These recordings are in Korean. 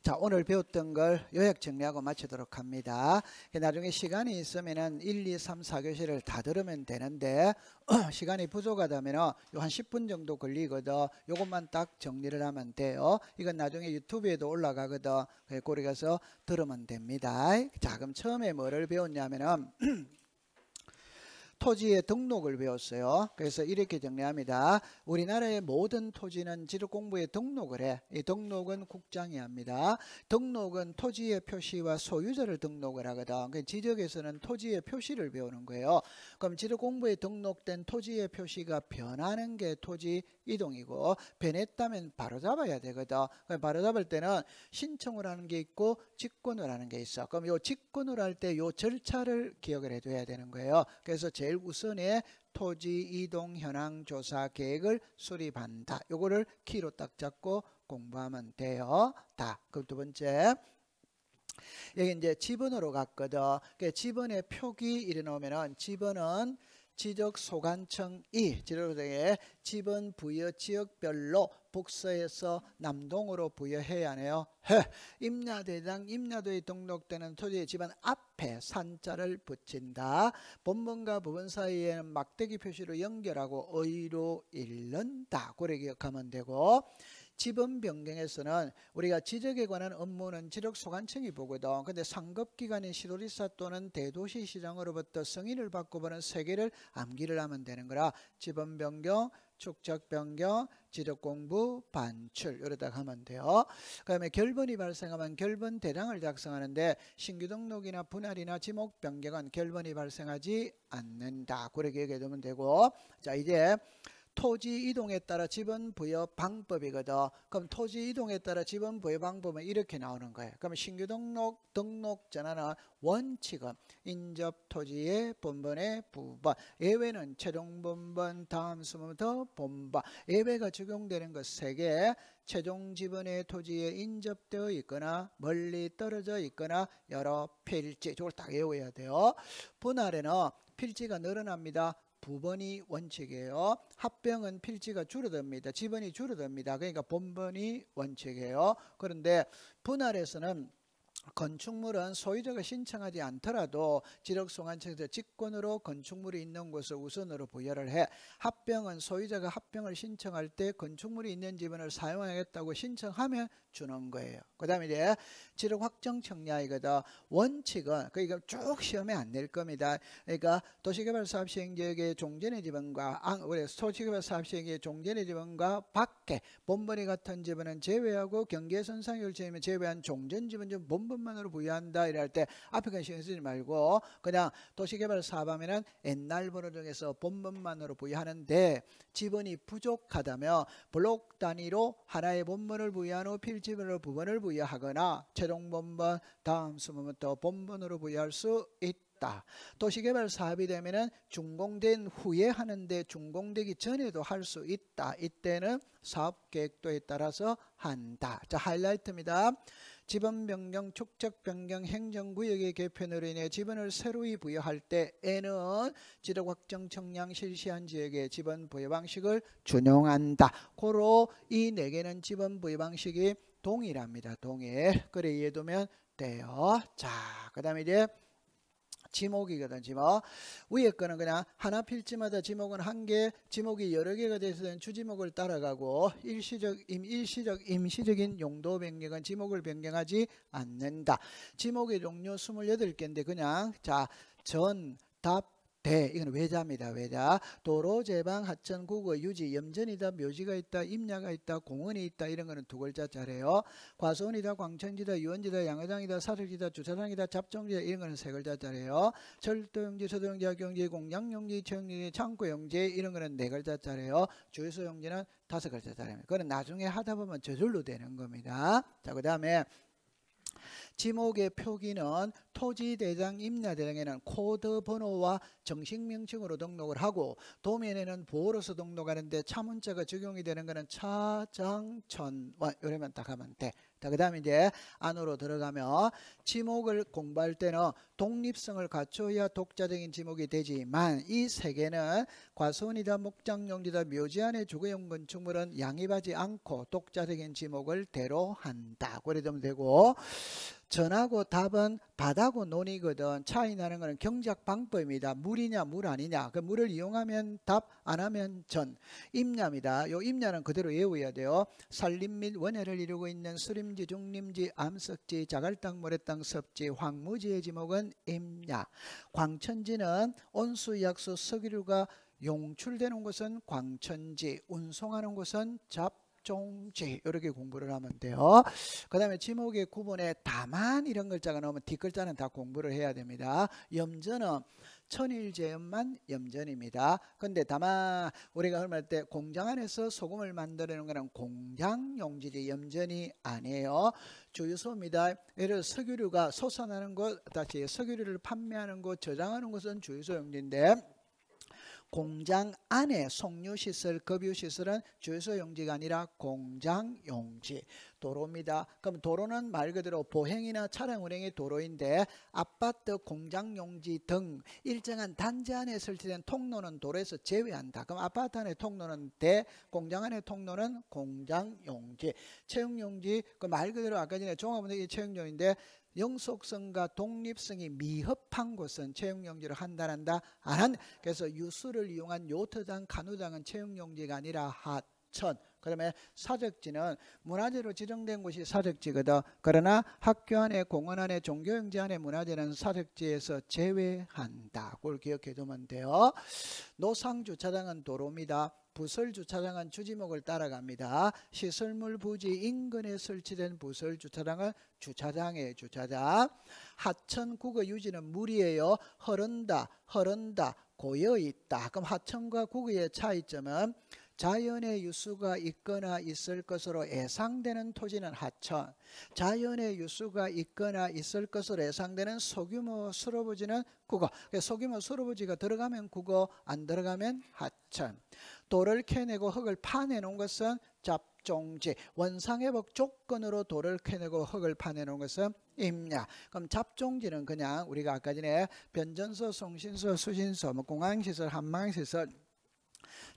자, 오늘 배웠던 걸 요약 정리하고 마치도록 합니다. 나중에 시간이 있으면은 1, 2, 3, 4교시를 다 들으면 되는데 시간이 부족하다면 요 한 10분 정도 걸리거든. 요것만 딱 정리를 하면 돼요. 이건 나중에 유튜브에도 올라가거든. 거기 가서 들으면 됩니다. 자, 그럼 처음에 뭐를 배웠냐면은 토지의 등록을 배웠어요. 그래서 이렇게 정리합니다. 우리나라의 모든 토지는 지적공부에 등록을 해. 이 등록은 국장이 합니다. 등록은 토지의 표시와 소유자를 등록을 하거든. 지적에서는 토지의 표시를 배우는 거예요. 그럼 지적공부에 등록된 토지의 표시가 변하는 게 토지 이동이고, 변했다면 바로 잡아야 되거든. 바로 잡을 때는 신청을 하는 게 있고 직권을 하는 게 있어. 그럼 요 직권을 할 때 요 절차를 기억을 해둬야 되는 거예요. 그래서 제일 우선에 토지 이동 현황 조사 계획을 수립한다. 요거를 키로 딱 잡고 공부하면 돼요. 그럼 두 번째, 여기 이제 지번으로 갔거든. 지번의 표기 이래 놓으면은 지번은 지적소관청이 지적에 지번 부여 지역별로 북서에서 남동으로 부여해야 하네요. 임야대장 임야도에 등록되는 토지의 지번 앞에 산자를 붙인다. 본번과 부분 사이에는 막대기 표시로 연결하고 의로 읽는다. 그래 기억하면 되고, 지번 변경에서는 우리가 지적에 관한 업무는 지적소관청이 보거든. 근데 상급기관인 시도지사 또는 대도시시장으로부터 승인을 받고 보는 세 개를 암기를 하면 되는 거라 지번 변경, 축적 변경, 지적공부, 반출 이러다가 하면 돼요. 그 다음에 결번이 발생하면 결번 대장을 작성하는데 신규 등록이나 분할이나 지목 변경은 결번이 발생하지 않는다. 그렇게 얘기해 두면 되고, 자 이제 토지 이동에 따라 지번 부여 방법이거든. 그럼 토지 이동에 따라 지번 부여 방법은 이렇게 나오는 거예요. 그럼 신규 등록 전환은 원칙은 인접 토지의 본번의 부번, 예외는 최종 본번 다음 수부터 본번. 예외가 적용되는 것 3개, 최종 지번의 토지에 인접되어 있거나 멀리 떨어져 있거나 여러 필지, 저걸 딱 외워야 돼요. 분할에는 필지가 늘어납니다. 부번이 원칙이에요. 합병은 필지가 줄어듭니다. 지번이 줄어듭니다. 그러니까 본번이 원칙이에요. 그런데 분할에서는 건축물은 소유자가 신청하지 않더라도 지적소관청에서 직권으로 건축물이 있는 곳을 우선으로 부여를 해. 합병은 소유자가 합병을 신청할 때 건축물이 있는 지번을 사용하겠다고 신청하면 주는 거예요. 그 다음에 이제 지적확정청량이거든. 원칙은 그러니까 쭉 시험에 안 낼 겁니다. 그러니까 도시개발사업시행지역의 종전의 지번과 우리 도시개발사업시행지역의 종전의 지번과 밖에 본번이 같은 지번은 제외하고 경계선상열체이면 제외한 종전 지번 중 본번만으로 부여한다 이럴 때 앞에 건 신경 쓰지 말고 그냥 도시개발 사업하면은 옛날 번호 중에서 본번만으로 부여하는데, 지번이 부족하다면 블록 단위로 하나의 본번을 부여한 후 필지번으로 부번을 부여하거나 최종 본번 다음 수부부터 본번으로 부여할 수 있다. 도시개발 사업이 되면은 준공된 후에 하는데 준공되기 전에도 할 수 있다. 이때는 사업계획도에 따라서 한다. 자, 하이라이트입니다. 지번 변경, 축적 변경, 행정구역의 개편으로 인해 지번을 새로이 부여할 때에는 지적확정청량 실시한 지역의 지번 부여 방식을 준용한다. 고로 이 4개는 지번 부여 방식이 동일합니다. 동일. 그래 이해두면 돼요. 자, 그 다음에 이제 지목이거든. 지목. 위에 거는 그냥 하나 필지마다 지목은 1개, 지목이 여러 개가 돼서 주지목을 따라가고 임시적인 용도 변경은 지목을 변경하지 않는다. 지목의 종류 28개인데 그냥 자, 전, 답, 대, 이건 외자입니다. 외자. 도로, 제방, 하천, 국어, 유지, 염전이다, 묘지가 있다, 임야가 있다, 공원이 있다, 이런 거는 2글자짜리예요. 과수원이다, 광천지다, 유원지다, 양어장이다, 사설지다, 주차장이다, 잡종지다, 이런 거는 3글자짜리예요. 철도용지, 서도용지, 학용지, 공장용지, 채용지, 창고용지, 이런 거는 4글자짜리예요. 주유소용지는 5글자짜리입니다. 그건 나중에 하다 보면 저절로 되는 겁니다. 자, 그 다음에 지목의 표기는 토지대장, 임야대장에는 코드 번호와 정식명칭으로 등록을 하고, 도면에는 보호로서 등록하는데 차문자가 적용이 되는 것은 차장천원 이러면 딱 하면 돼. 자, 그 다음에 이제 안으로 들어가면 지목을 공부할 때는 독립성을 갖춰야 독자적인 지목이 되지만 이 세 개는 과수원이다 목장용지다 묘지안의 주거용 건축물은 양입하지 않고 독자적인 지목을 대로한다. 그래도 되고 전하고 답은 바다고 논이거든. 차이 나는 것은 경작 방법입니다. 물이냐 물 아니냐. 그 물을 이용하면 답, 안 하면 전. 임야입니다. 요 임야는 그대로 외워야 돼요. 산림 및 원해를 이루고 있는 수림지, 중림지, 암석지, 자갈땅, 모래땅, 섭지, 황무지의 지목은 임야. 광천지는 온수, 약수, 석유류가 용출되는 곳은 광천지, 운송하는 곳은 잡종지. 이렇게 공부를 하면 돼요. 그 다음에 지목의 구분에 다만 이런 글자가 나오면 뒷글자는 다 공부를 해야 됩니다. 염전은 천일제염만 염전입니다. 근데 다만 우리가 할 때 공장 안에서 소금을 만드는 거는 공장용지지 염전이 아니에요. 주유소입니다. 예를 들어 석유류가 솟아나는 곳, 다시 석유류를 판매하는 곳, 저장하는 곳은 주유소 용지인데 공장 안에 송유시설, 급유시설은 주유소 용지가 아니라 공장 용지. 도로입니다. 그럼 도로는 말 그대로 보행이나 차량 운행의 도로인데 아파트, 공장 용지 등 일정한 단지 안에 설치된 통로는 도로에서 제외한다. 그럼 아파트 안의 통로는 대, 공장 안의 통로는 공장 용지. 채용 용지 그 말 그대로 아까 전에 종합운동이 채용 용지인데 영속성과 독립성이 미흡한 곳은 채용용지를 한다 안 한다. 그래서 유수를 이용한 요트장, 간우장은 채용용지가 아니라 하천. 그다음에 사적지는 문화재로 지정된 곳이 사적지거든. 그러나 학교 안에, 공원 안에, 종교용지 안에 문화재는 사적지에서 제외한다. 그걸 기억해 두면 돼요. 노상주차장은 도로입니다. 부설주차장은 주지목을 따라갑니다. 시설물 부지 인근에 설치된 부설주차장은 주차장이에요. 주차장. 하천 국어 유지는 물이에요. 흐른다, 고여있다. 그럼 하천과 국어의 차이점은 자연의 유수가 있거나 있을 것으로 예상되는 토지는 하천, 자연의 유수가 있거나 있을 것으로 예상되는 소규모 수로부지는 국어. 소규모 수로부지가 들어가면 국어, 안 들어가면 하천. 돌을 캐내고 흙을 파내놓은 것은 잡종지. 원상회복 조건으로 돌을 캐내고 흙을 파내놓은 것은 임야. 그럼 잡종지는 그냥 우리가 아까 전에 변전소, 송신소, 수신소, 공항시설, 한망시설,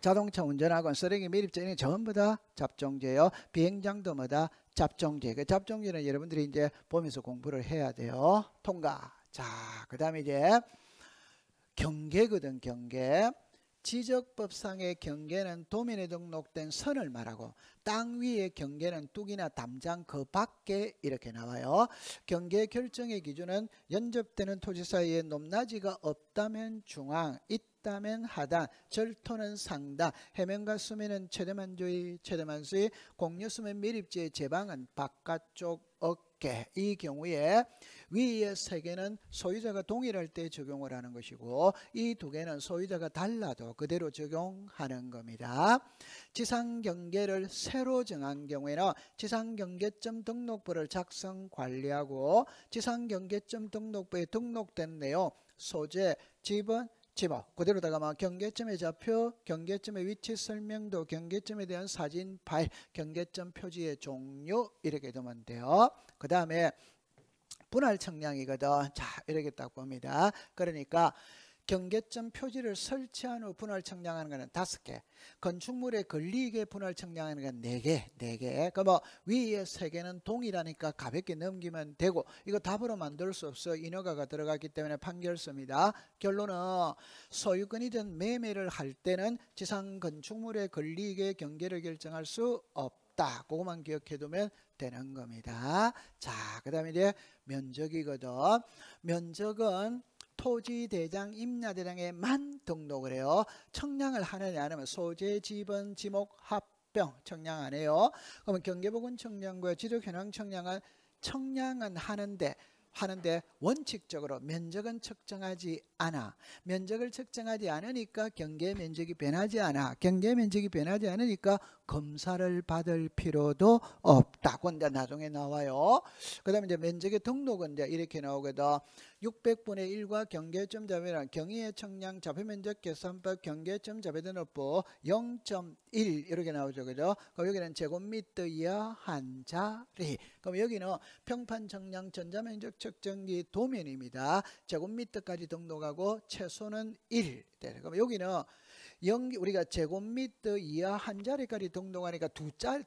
자동차 운전학원, 쓰레기 밀입자 전부 다 잡종제예요. 비행장도 뭐다? 잡종제. 그 잡종제는 여러분들이 이제 보면서 공부를 해야 돼요. 통과. 자, 그 다음에 이제 경계거든. 경계. 지적법상의 경계는 도면에 등록된 선을 말하고 땅 위의 경계는 뚝이나 담장 그 밖에 이렇게 나와요. 경계 결정의 기준은 연접되는 토지 사이에 높낮이가 없다면 중앙, 있다면 하단, 절토는 상단, 해면과 수면은 최대만주의, 최대만수의, 공유수면 밀입지의 제방은 바깥쪽 어깨. 이 경우에 위의 세 개는 소유자가 동일할 때 적용을 하는 것이고 이 두 개는 소유자가 달라도 그대로 적용하는 겁니다. 지상경계를 새로 정한 경우에는 지상경계점 등록부를 작성 관리하고 지상경계점 등록부에 등록된 내용, 소재, 지분, 지목 그대로다가 경계점의 좌표, 경계점의 위치 설명도, 경계점에 대한 사진 파일, 경계점 표지의 종류 이렇게 두면 돼요. 그 다음에 분할 청량이거든. 자, 이렇게 딱 봅니다. 그러니까 경계점 표지를 설치한 후 분할 청량하는 것은 5개, 건축물에 걸리게 분할 청량하는 건 4개. 그럼 위에 3개는 동일하니까 가볍게 넘기면 되고 이거 답으로 만들 수 없어. 인허가가 들어갔기 때문에 판결서입니다. 결론은 소유권이든 매매를 할 때는 지상 건축물에 걸리게 경계를 결정할 수 없다. 그것만 기억해 두면 되는 겁니다. 자, 그 다음에 이제 면적이거든. 면적은 토지대장, 임야대장에만 등록을 해요. 청량을 하느냐 안 하면 소재, 지번, 지목, 합병 청량 안 해요. 그러면 경계부근 청량과 지적현황 청량은 하는데 원칙적으로 면적은 측정하지 않아. 면적을 측정하지 않으니까 경계 면적이 변하지 않아. 경계 면적이 변하지 않으니까 검사를 받을 필요도 없다고 이제 나중에 나와요. 그다음에 이제 면적의 등록은 이제 이렇게 나오거든. 600분의 1과 경계점 자배는 경의의 청량 자폐면적 계산법 경계점 자배등록부 0.1 이렇게 나오죠. 그죠? 그럼 여기는 제곱미터 이하 한 자리. 그럼 여기는 평판 청량 전자면적 측정기 도면입니다. 제곱미터까지 등록하고 최소는 1. 그럼 여기는 우리가 제곱미터 이하 한 자리까지 등록하니까 두째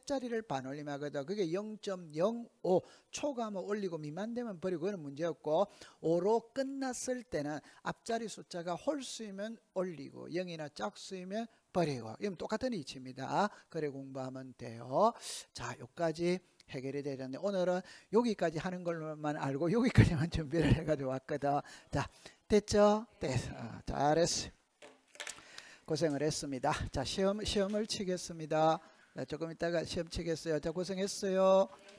자리를 반올림하거든. 그게 0.05 초가 올리고 미만되면 버리고 그건 문제없고 5로 끝났을 때는 앞자리 숫자가 홀수이면 올리고 0이나 짝수이면 버리고 이건 똑같은 이치입니다. 그래 공부하면 돼요. 자, 여기까지 해결이 되겠네. 오늘은 여기까지 하는 걸로만 알고 여기까지만 준비를 해가지고 왔거든. 자, 됐죠? 됐어. 잘했어. 고생을 했습니다. 자, 시험을 치겠습니다. 조금 이따가 시험 치겠어요. 자, 고생했어요.